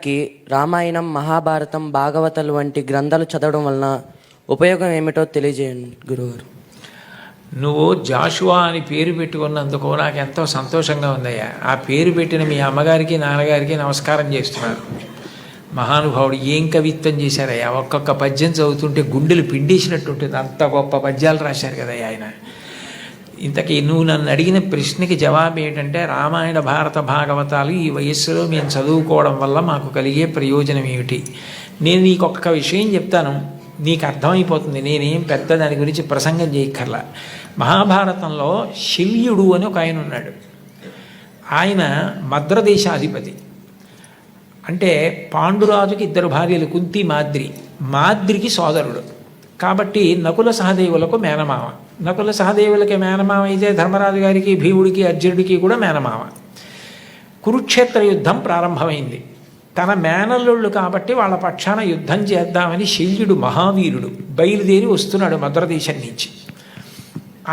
వారికి రామాయణం, మహాభారతం, భాగవతాలు వంటి గ్రంథాలు చదవడం వలన ఉపయోగం ఏమిటో తెలియజేయండి గురుగారు. నువ్వు జాషువా అని పేరు పెట్టుకున్నందుకు నాకు ఎంతో సంతోషంగా ఉందయ్యా. ఆ పేరు పెట్టిన మీ అమ్మగారికి నాన్నగారికి నమస్కారం చేస్తున్నాను. మహానుభావుడు ఏం కవిత్వం చేశారయ్యా. ఒక్కొక్క పద్యం చదువుతుంటే గుండెలు పిండేసినట్టుంటుంది. అంత గొప్ప పద్యాలు రాశారు కదయ్యా ఆయన. ఇంతకీ నువ్వు నన్ను అడిగిన ప్రశ్నకి జవాబు ఏంటంటే, రామాయణ, భారత, భాగవతాలు ఈ వయస్సులో మేము చదువుకోవడం వల్ల మాకు కలిగే ప్రయోజనం ఏమిటి? నేను నీకు ఒక్క విషయం చెప్తాను, నీకు అర్థమైపోతుంది. నేనేం పెద్ద దాని గురించి ప్రసంగం చేయక్కర్లా. మహాభారతంలో శల్యుడు అని ఒక ఆయన ఉన్నాడు. ఆయన మద్రదేశాధిపతి. అంటే పాండురాజుకి 2 భార్యలు, కుంతి, మాద్రికి సోదరుడు. కాబట్టి నకుల సహదేవులకు మేనమామ. నకుల సహదేవులకి మేనమామ అయితే ధర్మరాజు గారికి, భీముడికి, అర్జునుడికి కూడా మేనమామ. కురుక్షేత్ర యుద్ధం ప్రారంభమైంది. తన మేనల్లుళ్ళు కాబట్టి వాళ్ళ పక్షాన యుద్ధం చేద్దామని శల్యుడు మహావీరుడు బయలుదేరి వస్తున్నాడు మద్రదేశం నుంచి.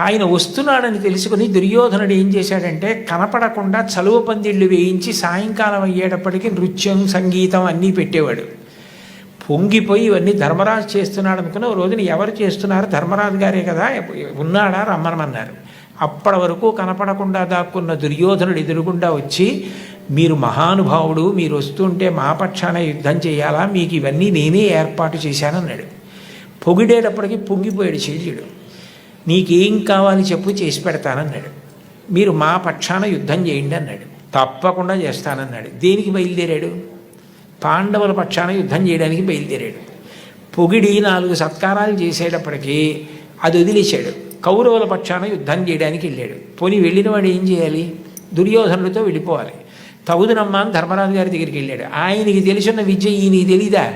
ఆయన వస్తున్నాడని తెలుసుకుని దుర్యోధనుడు ఏం చేశాడంటే, కనపడకుండా చలువ పందిళ్ళు వేయించి సాయంకాలం అయ్యేటప్పటికీ నృత్యం, సంగీతం అన్నీ పెట్టేవాడు. పొంగిపోయి ఇవన్నీ ధర్మరాజు చేస్తున్నాడు అనుకుని, ఓ రోజున ఎవరు చేస్తున్నారు? ధర్మరాజు గారే కదా, ఉన్నాడా, రమ్మనమన్నారు. అప్పటి వరకు కనపడకుండా దాక్కున్న దుర్యోధనుడు ఎదురుగుండా వచ్చి, మీరు మహానుభావుడు, మీరు వస్తుంటే మా పక్షాన యుద్ధం చేయాలా, మీకు ఇవన్నీ నేనే ఏర్పాటు చేశానన్నాడు. పొగిడేటప్పటికి పొంగిపోయాడు శల్యుడు. నీకేం కావాలి చెప్పు, చేసి పెడతానన్నాడు. మీరు మా పక్షాన యుద్ధం చేయండి అన్నాడు. తప్పకుండా చేస్తానన్నాడు. దేనికి బయలుదేరాడు? పాండవుల పక్షాన యుద్ధం చేయడానికి బయలుదేరాడు. పొగిడి 4 సత్కారాలు చేసేటప్పటికీ అది వదిలేశాడు. కౌరవుల పక్షాన యుద్ధం చేయడానికి వెళ్ళాడు. పోనీ వెళ్ళిన వాడు ఏం చేయాలి? దుర్యోధనుడితో వెళ్ళిపోవాలి. తగుదునమ్మా అని ధర్మరాజు గారి దగ్గరికి వెళ్ళాడు. ఆయనకి తెలిసిన విద్య ఈయనకి తెలీదా?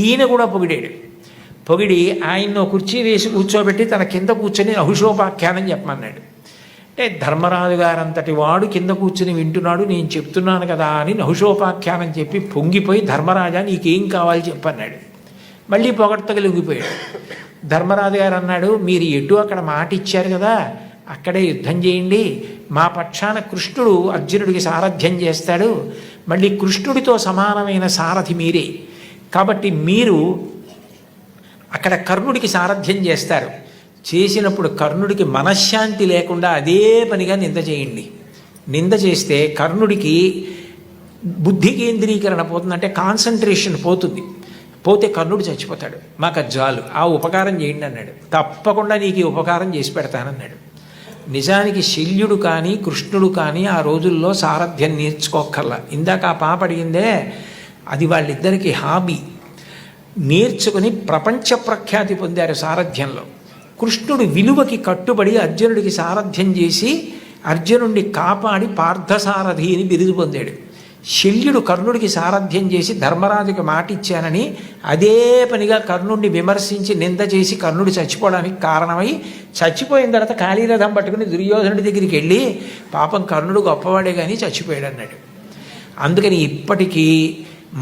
ఈయన కూడా పొగిడాడు. పొగిడి ఆయన్ను కుర్చీ వేసి కూర్చోబెట్టి తన కింద కూర్చొని నహుషోపాఖ్యానం చెప్పమన్నాడు. అంటే ధర్మరాజు గారంతటి వాడు కింద కూర్చుని వింటున్నాడు, నేను చెప్తున్నాను కదా అని నహుషోపాఖ్యానం చెప్పి పొంగిపోయి, ధర్మరాజా నీకేం కావాలి చెప్పన్నాడు. మళ్ళీ పొగడ్తగా లొంగిపోయాడు. ధర్మరాజు గారు అన్నాడు, మీరు ఎటు అక్కడ మాట ఇచ్చారు కదా, అక్కడే యుద్ధం చేయండి. మా పక్షాన కృష్ణుడు అర్జునుడికి సారథ్యం చేస్తాడు. మళ్ళీ కృష్ణుడితో సమానమైన సారథి మీరే, కాబట్టి మీరు అక్కడ కర్ణుడికి సారథ్యం చేస్తారు. చేసినప్పుడు కర్ణుడికి మనశ్శాంతి లేకుండా అదే పనిగా నింద చేయండి. నింద చేస్తే కర్ణుడికి బుద్ధి కేంద్రీకరణ పోతుంది, అంటే కాన్సన్ట్రేషన్ పోతుంది. పోతే కర్ణుడు చచ్చిపోతాడు. మాకు అది చాలు, ఆ ఉపకారం చేయండి అన్నాడు. తప్పకుండా నీకు ఈ ఉపకారం చేసి పెడతానన్నాడు. నిజానికి శల్యుడు కానీ కృష్ణుడు కానీ ఆ రోజుల్లో సారథ్యం నేర్చుకోక్కర్లా. ఇందాక ఆ పాప అడిగిందే, అది వాళ్ళిద్దరికీ హాబీ. నేర్చుకుని ప్రపంచ ప్రఖ్యాతి పొందారు సారథ్యంలో. కృష్ణుడు విలువకి కట్టుబడి అర్జునుడికి సారథ్యం చేసి అర్జునుడిని కాపాడి పార్థసారథి అని బిరుదు పొందాడు. శల్యుడు కర్ణుడికి సారథ్యం చేసి ధర్మరాజుకి మాట ఇచ్చానని అదే పనిగా కర్ణుడిని విమర్శించి నింద చేసి కర్ణుడు చచ్చిపోవడానికి కారణమై, చచ్చిపోయిన తర్వాత కాళీరథం పట్టుకుని దుర్యోధనుడి దగ్గరికి వెళ్ళి, పాపం కర్ణుడు గొప్పవాడే కానీ చచ్చిపోయాడు అన్నాడు. అందుకని ఇప్పటికీ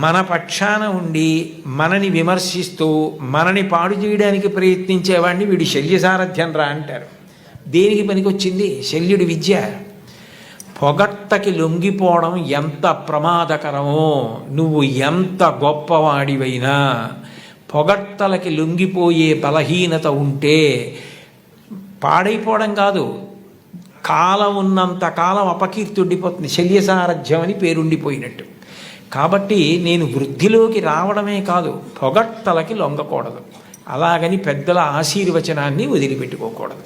మన పక్షాన ఉండి మనని విమర్శిస్తూ మనని పాడు చేయడానికి ప్రయత్నించేవాడిని వీడి శల్య సారథ్యం రా అంటారు. దేనికి పనికొచ్చింది శల్యుడి విద్య? పొగట్టకి లొంగిపోవడం ఎంత ప్రమాదకరమో, నువ్వు ఎంత గొప్పవాడివైనా పొగట్టలకి లొంగిపోయే బలహీనత ఉంటే పాడైపోవడం కాదు, కాలం ఉన్నంత కాలం అపకీర్తుండిపోతుంది. శల్యసారథ్యం అని పేరుండిపోయినట్టు. కాబట్టి నేను వృద్ధిలోకి రావడమే కాదు, పొగట్టలకి లొంగకూడదు. అలాగని పెద్దల ఆశీర్వచనాన్ని వదిలిపెట్టుకోకూడదు.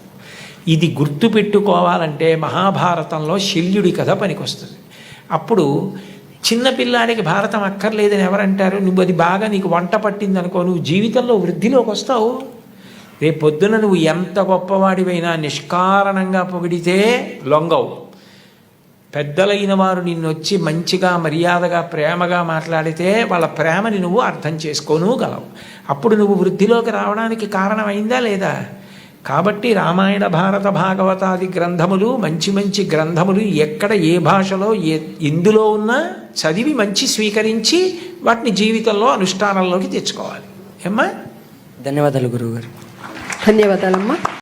ఇది గుర్తుపెట్టుకోవాలంటే మహాభారతంలో శల్యుడి కథ పనికొస్తుంది. అప్పుడు చిన్నపిల్లాడికి భారతం అక్కర్లేదని ఎవరంటారు? నువ్వు అది బాగా నీకు వంట పట్టింది అనుకో, నువ్వు జీవితంలో వృద్ధిలోకి వస్తావు. రేపొద్దున నువ్వు ఎంత గొప్పవాడివైనా నిష్కారణంగా పొగిడితే లొంగవు. పెద్దలైన వారు నిన్ను వచ్చి మంచిగా మర్యాదగా ప్రేమగా మాట్లాడితే వాళ్ళ ప్రేమని నువ్వు అర్థం చేసుకోగలవు. అప్పుడు నువ్వు వృద్ధిలోకి రావడానికి కారణమైందా లేదా? కాబట్టి రామాయణ, భారత, భాగవతాది గ్రంథములు మంచి మంచి గ్రంథములు ఎక్కడ ఏ భాషలో ఎందులో ఉన్నా చదివి మంచి స్వీకరించి వాటిని జీవితంలో అనుష్ఠానంలోకి తెచ్చుకోవాలి. ఏమ్మా? ధన్యవాదాలు గురువుగారు. ధన్యవాదాలమ్మా.